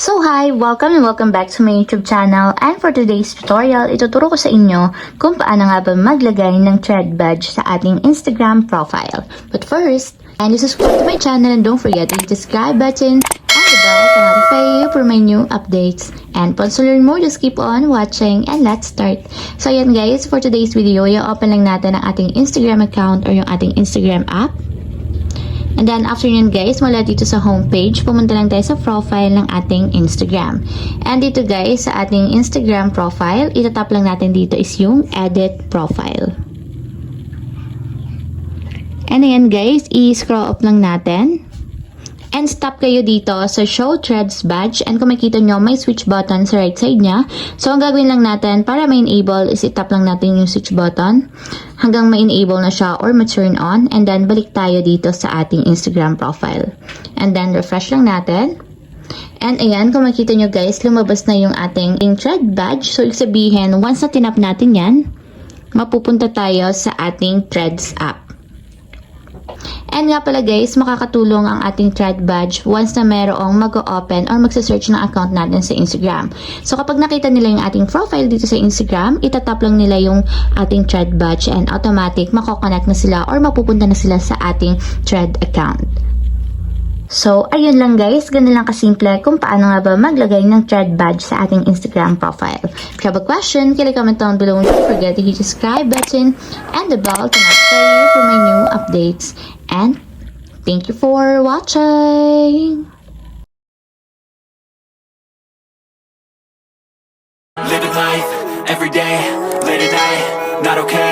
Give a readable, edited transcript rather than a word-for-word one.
So hi! Welcome and welcome back to my YouTube channel, and for today's tutorial, ituturo ko sa inyo kung paano nga ba maglagay ng thread badge sa ating Instagram profile. But first, kindly subscribe to my channel and don't forget to hit the subscribe button and the bell to notify you for my new updates. And once you learn more, just keep on watching and let's start. So ayan guys, for today's video, i-open lang natin ang ating Instagram account or yung ating Instagram app. And then after yun guys, mula dito sa homepage, pumunta lang tayo sa profile ng ating Instagram. And dito guys, sa ating Instagram profile, itatap lang natin dito is yung edit profile. And ayan guys, i-scroll up lang natin. And stop kayo dito sa show threads badge, and kung makita nyo may switch button sa right side niya. So ang gagawin lang natin para ma-enable is itap lang natin yung switch button hanggang ma-enable na siya or ma-turn on, and then balik tayo dito sa ating Instagram profile. And then refresh lang natin. And ayan, kung makita nyo guys, lumabas na yung ating thread badge. So ibig sabihin, once na tinap natin yan, mapupunta tayo sa ating threads app. And nga pala guys, makakatulong ang ating thread badge once na merong mag-open or magsa-search ng account natin sa Instagram. So kapag nakita nila yung ating profile dito sa Instagram, itatap lang nila yung ating thread badge and automatic mako-connect na sila or mapupunta na sila sa ating thread account. So, ayun lang guys, ganun lang kasimple kung paano nga ba maglagay ng thread badge sa ating Instagram profile. If you have a question, kindly comment down below. Don't forget to hit the subscribe button and the bell to notify you for my new updates. And thank you for watching! Living life, every day, late at night, not okay.